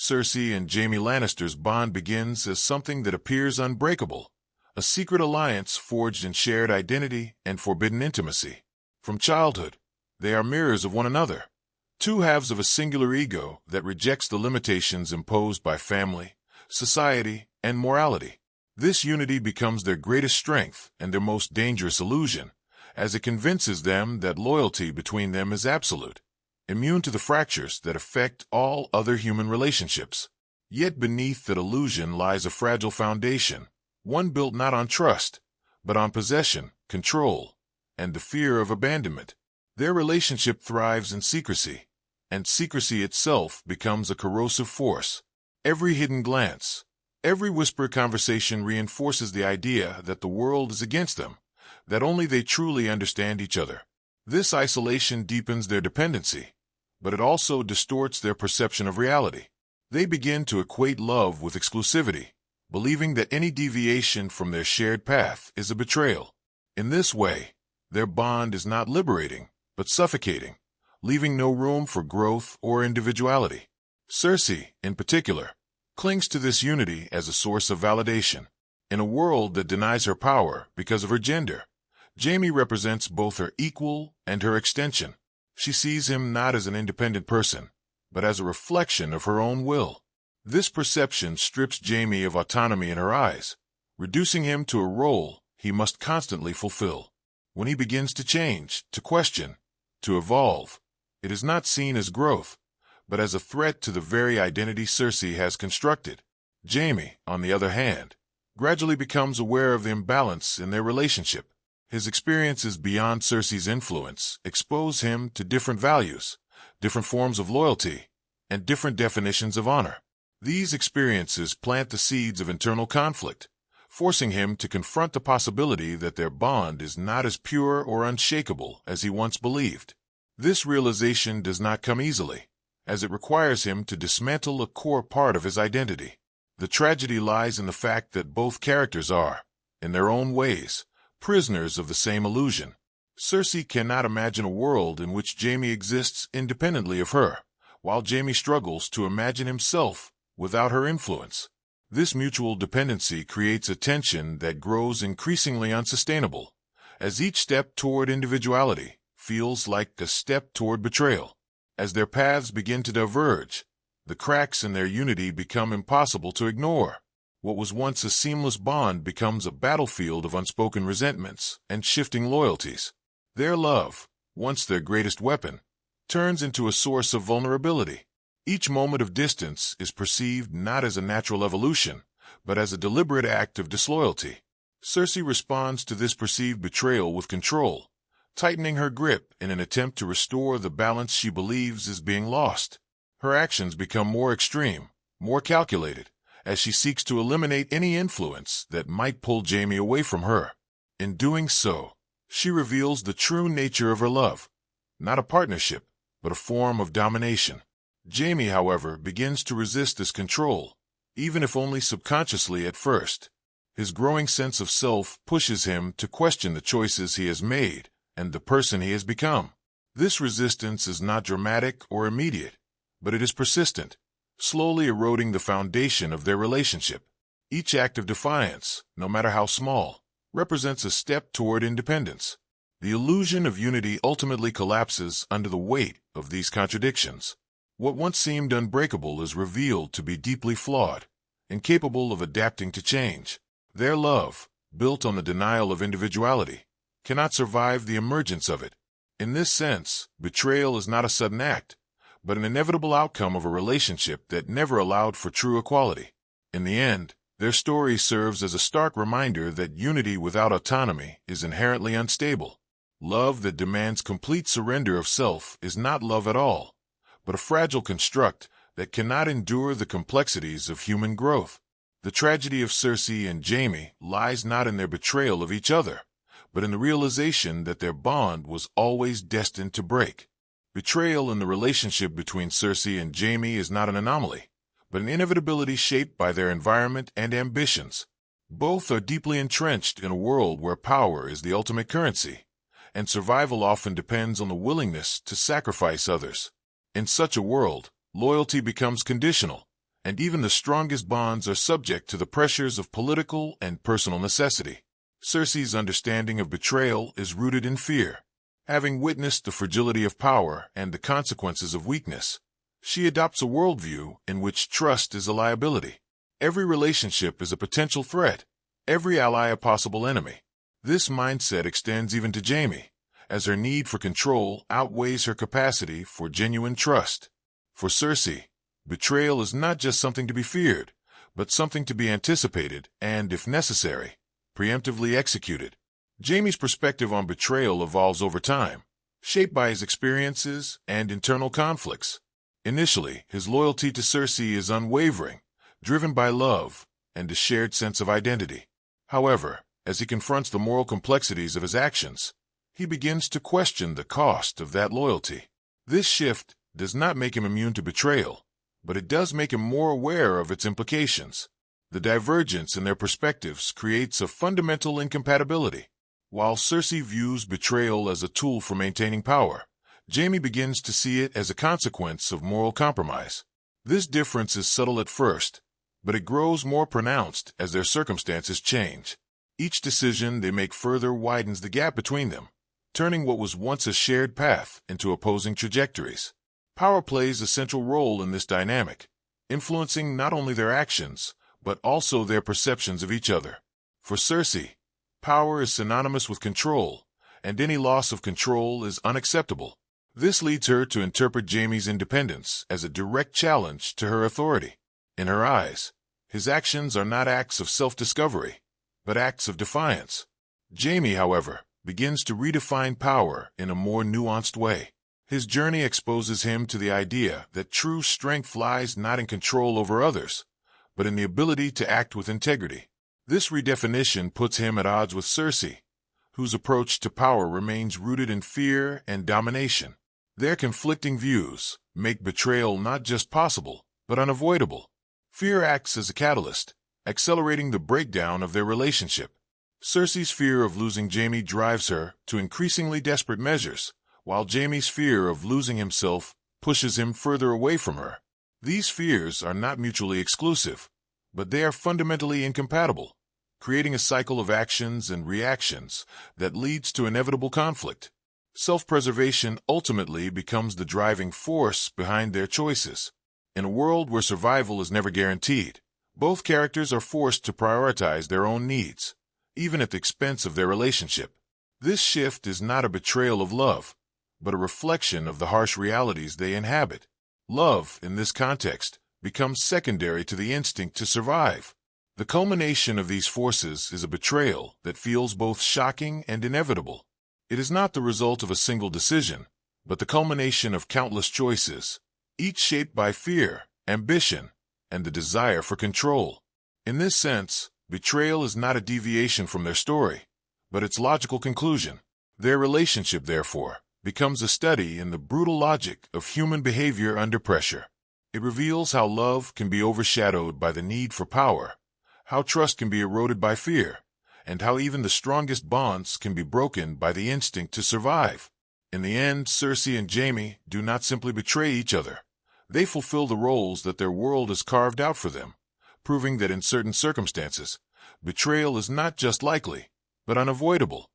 Cersei and Jaime Lannister's bond begins as something that appears unbreakable, a secret alliance forged in shared identity and forbidden intimacy. From childhood, they are mirrors of one another, two halves of a singular ego that rejects the limitations imposed by family, society, and morality. This unity becomes their greatest strength and their most dangerous illusion, as it convinces them that loyalty between them is absolute, immune to the fractures that affect all other human relationships. Yet beneath that illusion lies a fragile foundation, one built not on trust, but on possession, control, and the fear of abandonment. Their relationship thrives in secrecy, and secrecy itself becomes a corrosive force. Every hidden glance, every whispered conversation reinforces the idea that the world is against them, that only they truly understand each other. This isolation deepens their dependency, but it also distorts their perception of reality. They begin to equate love with exclusivity, believing that any deviation from their shared path is a betrayal. In this way, their bond is not liberating, but suffocating, leaving no room for growth or individuality. Cersei, in particular, clings to this unity as a source of validation. In a world that denies her power because of her gender, Jaime represents both her equal and her extension. She sees him not as an independent person, but as a reflection of her own will. This perception strips Jaime of autonomy in her eyes, reducing him to a role he must constantly fulfill. When he begins to change, to question, to evolve, it is not seen as growth, but as a threat to the very identity Cersei has constructed. Jaime, on the other hand, gradually becomes aware of the imbalance in their relationship. His experiences beyond Cersei's influence expose him to different values, different forms of loyalty, and different definitions of honor. These experiences plant the seeds of internal conflict, forcing him to confront the possibility that their bond is not as pure or unshakable as he once believed. This realization does not come easily, as it requires him to dismantle a core part of his identity. The tragedy lies in the fact that both characters are, in their own ways, prisoners of the same illusion. Cersei cannot imagine a world in which Jaime exists independently of her, while Jaime struggles to imagine himself without her influence. This mutual dependency creates a tension that grows increasingly unsustainable, as each step toward individuality feels like a step toward betrayal. As their paths begin to diverge, the cracks in their unity become impossible to ignore. What was once a seamless bond becomes a battlefield of unspoken resentments and shifting loyalties. Their love, once their greatest weapon, turns into a source of vulnerability. Each moment of distance is perceived not as a natural evolution, but as a deliberate act of disloyalty. Cersei responds to this perceived betrayal with control, tightening her grip in an attempt to restore the balance she believes is being lost. Her actions become more extreme, more calculated, as she seeks to eliminate any influence that might pull Jaime away from her. In doing so, she reveals the true nature of her love, not a partnership, but a form of domination. Jaime, however, begins to resist this control, even if only subconsciously at first. His growing sense of self pushes him to question the choices he has made and the person he has become. This resistance is not dramatic or immediate, but it is persistent, slowly eroding the foundation of their relationship. Each act of defiance, no matter how small, represents a step toward independence. The illusion of unity ultimately collapses under the weight of these contradictions. What once seemed unbreakable is revealed to be deeply flawed, incapable of adapting to change. Their love, built on the denial of individuality, cannot survive the emergence of it. In this sense, betrayal is not a sudden act, but an inevitable outcome of a relationship that never allowed for true equality. In the end, their story serves as a stark reminder that unity without autonomy is inherently unstable. Love that demands complete surrender of self is not love at all, but a fragile construct that cannot endure the complexities of human growth. The tragedy of Cersei and Jaime lies not in their betrayal of each other, but in the realization that their bond was always destined to break. Betrayal in the relationship between Cersei and Jaime is not an anomaly, but an inevitability shaped by their environment and ambitions. Both are deeply entrenched in a world where power is the ultimate currency, and survival often depends on the willingness to sacrifice others. In such a world, loyalty becomes conditional, and even the strongest bonds are subject to the pressures of political and personal necessity. Cersei's understanding of betrayal is rooted in fear. Having witnessed the fragility of power and the consequences of weakness, she adopts a worldview in which trust is a liability. Every relationship is a potential threat, every ally a possible enemy. This mindset extends even to Jaime, as her need for control outweighs her capacity for genuine trust. For Cersei, betrayal is not just something to be feared, but something to be anticipated and, if necessary, preemptively executed. Jaime's perspective on betrayal evolves over time, shaped by his experiences and internal conflicts. Initially, his loyalty to Cersei is unwavering, driven by love and a shared sense of identity. However, as he confronts the moral complexities of his actions, he begins to question the cost of that loyalty. This shift does not make him immune to betrayal, but it does make him more aware of its implications. The divergence in their perspectives creates a fundamental incompatibility. While Cersei views betrayal as a tool for maintaining power, Jaime begins to see it as a consequence of moral compromise. This difference is subtle at first, but it grows more pronounced as their circumstances change. Each decision they make further widens the gap between them, turning what was once a shared path into opposing trajectories. Power plays a central role in this dynamic, influencing not only their actions, but also their perceptions of each other. For Cersei, power is synonymous with control, and any loss of control is unacceptable. This leads her to interpret Jaime's independence as a direct challenge to her authority. In her eyes, his actions are not acts of self-discovery, but acts of defiance. Jaime, however, begins to redefine power in a more nuanced way. His journey exposes him to the idea that true strength lies not in control over others, but in the ability to act with integrity. This redefinition puts him at odds with Cersei, whose approach to power remains rooted in fear and domination. Their conflicting views make betrayal not just possible, but unavoidable. Fear acts as a catalyst, accelerating the breakdown of their relationship. Cersei's fear of losing Jaime drives her to increasingly desperate measures, while Jaime's fear of losing himself pushes him further away from her. These fears are not mutually exclusive, but they are fundamentally incompatible, creating a cycle of actions and reactions that leads to inevitable conflict. Self-preservation ultimately becomes the driving force behind their choices. In a world where survival is never guaranteed, both characters are forced to prioritize their own needs, even at the expense of their relationship. This shift is not a betrayal of love, but a reflection of the harsh realities they inhabit. Love, in this context, becomes secondary to the instinct to survive. The culmination of these forces is a betrayal that feels both shocking and inevitable. It is not the result of a single decision, but the culmination of countless choices, each shaped by fear, ambition, and the desire for control. In this sense, betrayal is not a deviation from their story, but its logical conclusion. Their relationship, therefore, becomes a study in the brutal logic of human behavior under pressure. It reveals how love can be overshadowed by the need for power, how trust can be eroded by fear, and how even the strongest bonds can be broken by the instinct to survive. In the end, Cersei and Jaime do not simply betray each other. They fulfill the roles that their world has carved out for them, proving that in certain circumstances, betrayal is not just likely, but unavoidable.